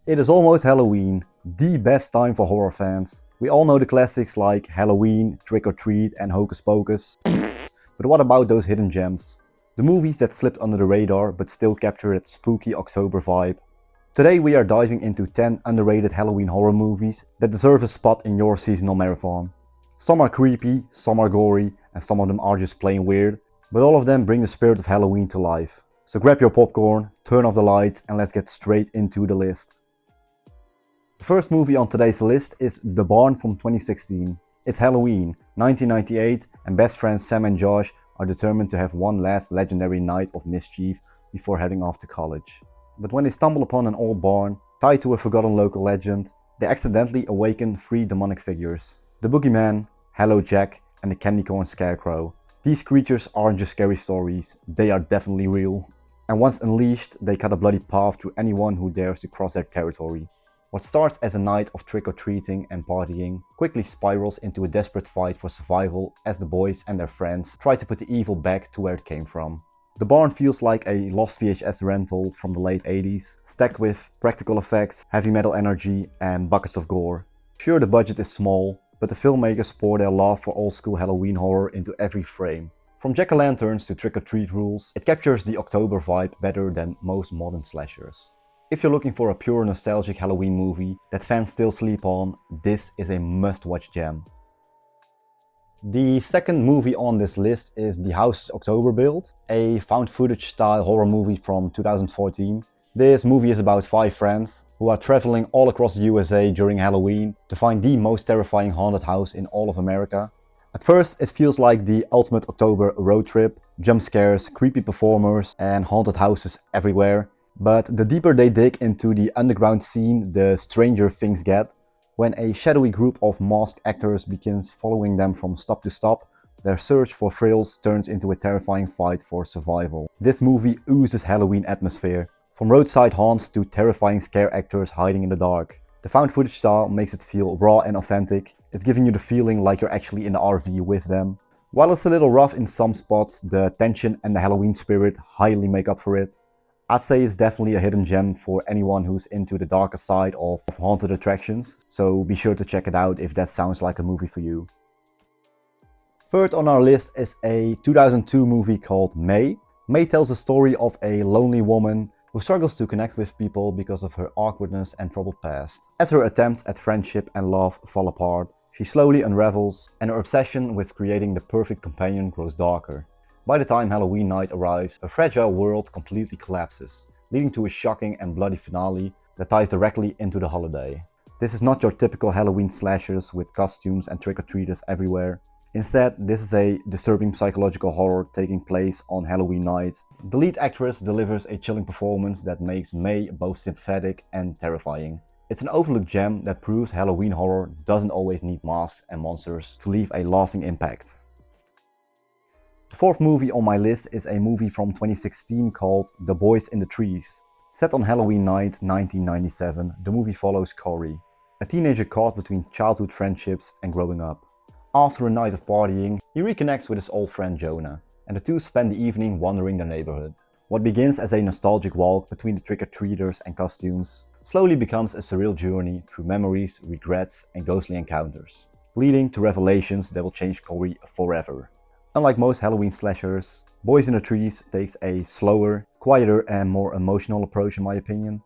It is almost Halloween, the best time for horror fans. We all know the classics like Halloween, Trick or Treat and Hocus Pocus. But what about those hidden gems? The movies that slipped under the radar but still capture that spooky October vibe. Today we are diving into 10 underrated Halloween horror movies that deserve a spot in your seasonal marathon. Some are creepy, some are gory, and some of them are just plain weird, but all of them bring the spirit of Halloween to life. So grab your popcorn, turn off the lights, and let's get straight into the list. The first movie on today's list is The Barn from 2016. It's Halloween, 1998, and best friends Sam and Josh are determined to have one last legendary night of mischief before heading off to college. But when they stumble upon an old barn, tied to a forgotten local legend, they accidentally awaken three demonic figures. The Boogeyman, Hallow Jack, and the Candy Corn Scarecrow. These creatures aren't just scary stories, they are definitely real. And once unleashed, they cut a bloody path through anyone who dares to cross their territory. What starts as a night of trick-or-treating and partying quickly spirals into a desperate fight for survival as the boys and their friends try to put the evil back to where it came from. The Barn feels like a lost VHS rental from the late 80s, stacked with practical effects, heavy metal energy and buckets of gore. Sure, the budget is small, but the filmmakers pour their love for old-school Halloween horror into every frame. From jack-o'-lanterns to trick-or-treat rules, it captures the October vibe better than most modern slashers. If you're looking for a pure nostalgic Halloween movie that fans still sleep on, this is a must-watch gem. The second movie on this list is The House's October Build, a found footage style horror movie from 2014. This movie is about 5 friends who are traveling all across the USA during Halloween to find the most terrifying haunted house in all of America. At first it feels like the ultimate October road trip, jump scares, creepy performers and haunted houses everywhere. But the deeper they dig into the underground scene, the stranger things get. When a shadowy group of masked actors begins following them from stop to stop, their search for thrills turns into a terrifying fight for survival. This movie oozes Halloween atmosphere, from roadside haunts to terrifying scare actors hiding in the dark. The found footage style makes it feel raw and authentic. It's giving you the feeling like you're actually in the RV with them. While it's a little rough in some spots, the tension and the Halloween spirit highly make up for it. I'd say it's definitely a hidden gem for anyone who's into the darker side of haunted attractions, so be sure to check it out if that sounds like a movie for you. Third on our list is a 2002 movie called May. May tells the story of a lonely woman who struggles to connect with people because of her awkwardness and troubled past. As her attempts at friendship and love fall apart, she slowly unravels and her obsession with creating the perfect companion grows darker. By the time Halloween night arrives, a fragile world completely collapses, leading to a shocking and bloody finale that ties directly into the holiday. This is not your typical Halloween slashers with costumes and trick-or-treaters everywhere. Instead, this is a disturbing psychological horror taking place on Halloween night. The lead actress delivers a chilling performance that makes May both sympathetic and terrifying. It's an overlooked gem that proves Halloween horror doesn't always need masks and monsters to leave a lasting impact. The fourth movie on my list is a movie from 2016 called The Boys in the Trees. Set on Halloween night 1997, the movie follows Corey, a teenager caught between childhood friendships and growing up. After a night of partying, he reconnects with his old friend Jonah, and the two spend the evening wandering the neighborhood. What begins as a nostalgic walk between the trick-or-treaters and costumes slowly becomes a surreal journey through memories, regrets, and ghostly encounters, leading to revelations that will change Corey forever. Unlike most Halloween slashers, Boys in the Trees takes a slower, quieter and more emotional approach in my opinion.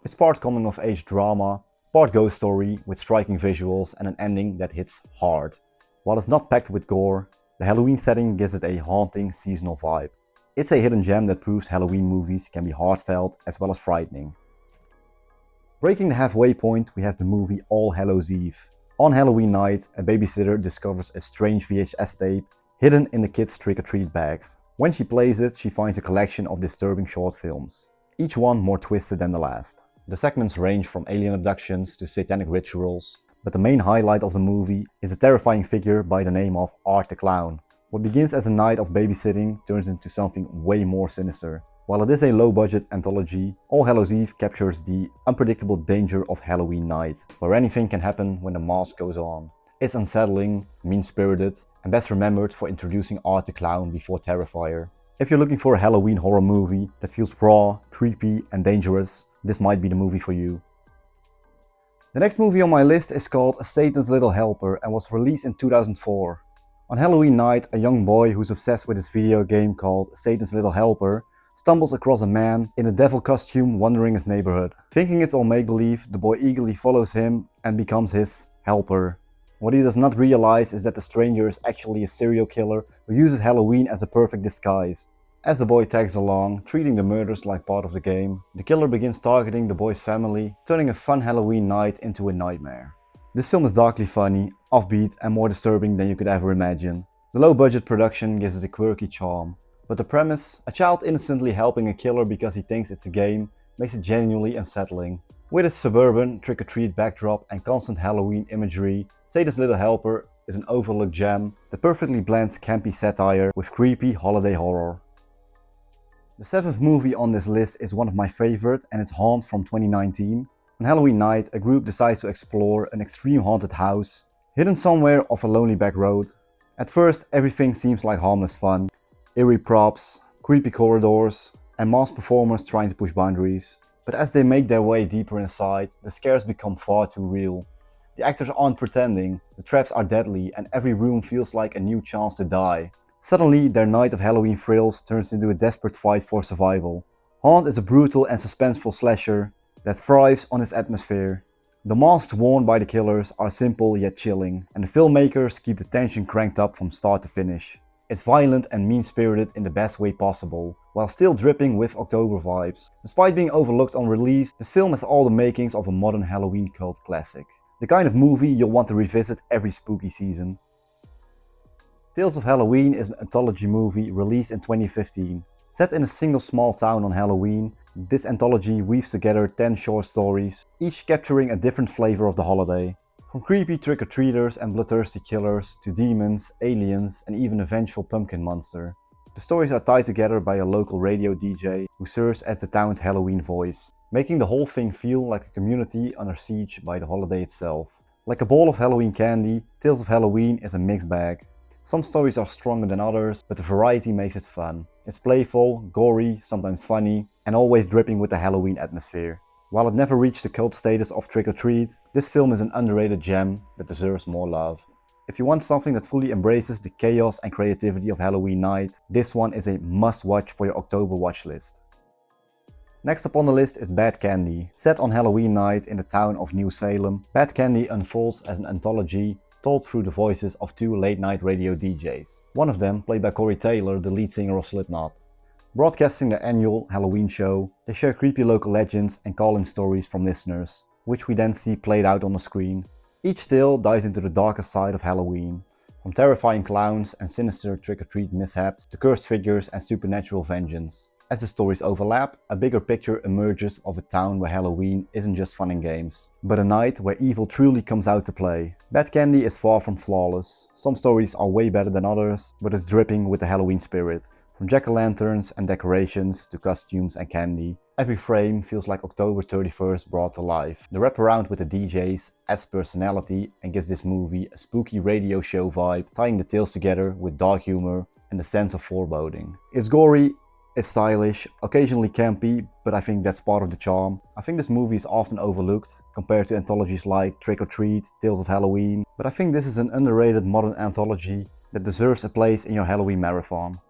It's part coming of age drama, part ghost story with striking visuals and an ending that hits hard. While it's not packed with gore, the Halloween setting gives it a haunting seasonal vibe. It's a hidden gem that proves Halloween movies can be heartfelt as well as frightening. Breaking the halfway point, we have the movie All Hallows Eve. On Halloween night, a babysitter discovers a strange VHS tape hidden in the kids' trick-or-treat bags. When she plays it, she finds a collection of disturbing short films, each one more twisted than the last. The segments range from alien abductions to satanic rituals, but the main highlight of the movie is a terrifying figure by the name of Art the Clown. What begins as a night of babysitting turns into something way more sinister. While it is a low-budget anthology, All Hallows Eve captures the unpredictable danger of Halloween night, where anything can happen when the mask goes on. It's unsettling, mean-spirited, and best remembered for introducing Art the Clown before Terrifier. If you're looking for a Halloween horror movie that feels raw, creepy, and dangerous, this might be the movie for you. The next movie on my list is called Satan's Little Helper and was released in 2004. On Halloween night, a young boy who's obsessed with his video game called Satan's Little Helper stumbles across a man in a devil costume wandering his neighborhood. Thinking it's all make-believe, the boy eagerly follows him and becomes his helper. What he does not realize is that the stranger is actually a serial killer who uses Halloween as a perfect disguise. As the boy tags along, treating the murders like part of the game, the killer begins targeting the boy's family, turning a fun Halloween night into a nightmare. This film is darkly funny, offbeat and more disturbing than you could ever imagine. The low-budget production gives it a quirky charm, but the premise, a child innocently helping a killer because he thinks it's a game, makes it genuinely unsettling. With its suburban, trick-or-treat backdrop and constant Halloween imagery, Satan's Little Helper is an overlooked gem that perfectly blends campy satire with creepy holiday horror. The seventh movie on this list is one of my favorites and it's Haunt from 2019. On Halloween night, a group decides to explore an extreme haunted house, hidden somewhere off a lonely back road. At first, everything seems like harmless fun. Eerie props, creepy corridors, and masked performers trying to push boundaries. But as they make their way deeper inside, the scares become far too real. The actors aren't pretending, the traps are deadly, and every room feels like a new chance to die. Suddenly, their night of Halloween thrills turns into a desperate fight for survival. Haunt is a brutal and suspenseful slasher that thrives on its atmosphere. The masks worn by the killers are simple yet chilling, and the filmmakers keep the tension cranked up from start to finish. It's violent and mean-spirited in the best way possible, while still dripping with October vibes. Despite being overlooked on release, this film has all the makings of a modern Halloween cult classic. The kind of movie you'll want to revisit every spooky season. Tales of Halloween is an anthology movie released in 2015. Set in a single small town on Halloween, this anthology weaves together 10 short stories, each capturing a different flavor of the holiday. From creepy trick-or-treaters and bloodthirsty killers to demons, aliens and even a vengeful pumpkin monster. The stories are tied together by a local radio DJ who serves as the town's Halloween voice, making the whole thing feel like a community under siege by the holiday itself. Like a bowl of Halloween candy, Tales of Halloween is a mixed bag. Some stories are stronger than others, but the variety makes it fun. It's playful, gory, sometimes funny, and always dripping with the Halloween atmosphere. While it never reached the cult status of Trick or Treat, this film is an underrated gem that deserves more love. If you want something that fully embraces the chaos and creativity of Halloween night, this one is a must-watch for your October watchlist. Next up on the list is Bad Candy. Set on Halloween night in the town of New Salem, Bad Candy unfolds as an anthology told through the voices of two late-night radio DJs. One of them played by Corey Taylor, the lead singer of Slipknot. Broadcasting their annual Halloween show, they share creepy local legends and call-in stories from listeners, which we then see played out on the screen. Each tale dives into the darkest side of Halloween, from terrifying clowns and sinister trick-or-treat mishaps to cursed figures and supernatural vengeance. As the stories overlap, a bigger picture emerges of a town where Halloween isn't just fun and games, but a night where evil truly comes out to play. Bad Candy is far from flawless. Some stories are way better than others, but it's dripping with the Halloween spirit. From jack-o'-lanterns and decorations to costumes and candy, every frame feels like October 31st brought to life. The wraparound with the DJs adds personality and gives this movie a spooky radio show vibe, tying the tales together with dark humor and a sense of foreboding. It's gory, it's stylish, occasionally campy, but I think that's part of the charm. I think this movie is often overlooked compared to anthologies like Trick or Treat, Tales of Halloween, but I think this is an underrated modern anthology that deserves a place in your Halloween marathon.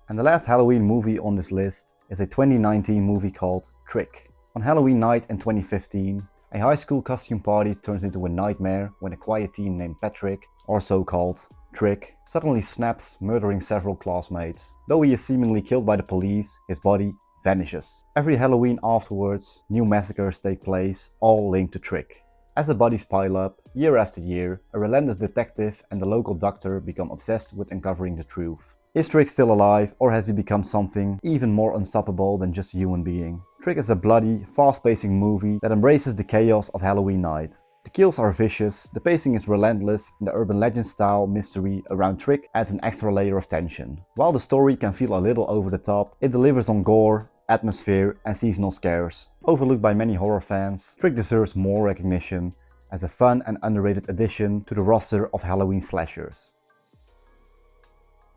And the last Halloween movie on this list is a 2019 movie called Trick. On Halloween night in 2015, a high school costume party turns into a nightmare when a quiet teen named Patrick, or so-called Trick, suddenly snaps, murdering several classmates. Though he is seemingly killed by the police, his body vanishes. Every Halloween afterwards, new massacres take place, all linked to Trick. As the bodies pile up, year after year, a relentless detective and the local doctor become obsessed with uncovering the truth. Is Trick still alive, or has he become something even more unstoppable than just a human being? Trick is a bloody, fast-pacing movie that embraces the chaos of Halloween night. The kills are vicious, the pacing is relentless, and the urban legend-style mystery around Trick adds an extra layer of tension. While the story can feel a little over the top, it delivers on gore, atmosphere, and seasonal scares. Overlooked by many horror fans, Trick deserves more recognition as a fun and underrated addition to the roster of Halloween slashers.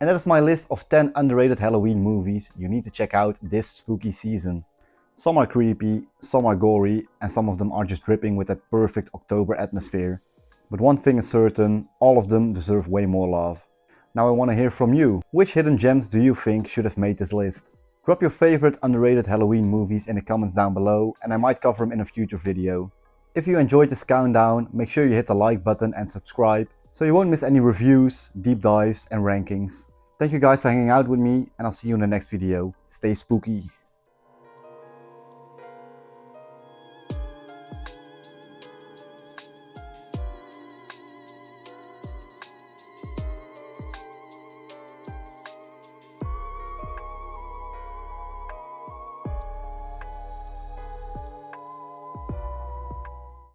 And that is my list of 10 underrated Halloween movies you need to check out this spooky season. Some are creepy, some are gory, and some of them are just dripping with that perfect October atmosphere. But one thing is certain, all of them deserve way more love. Now I want to hear from you. Which hidden gems do you think should have made this list? Drop your favorite underrated Halloween movies in the comments down below and I might cover them in a future video. If you enjoyed this countdown, make sure you hit the like button and subscribe so you won't miss any reviews, deep dives and rankings. Thank you guys for hanging out with me and I'll see you in the next video. Stay spooky.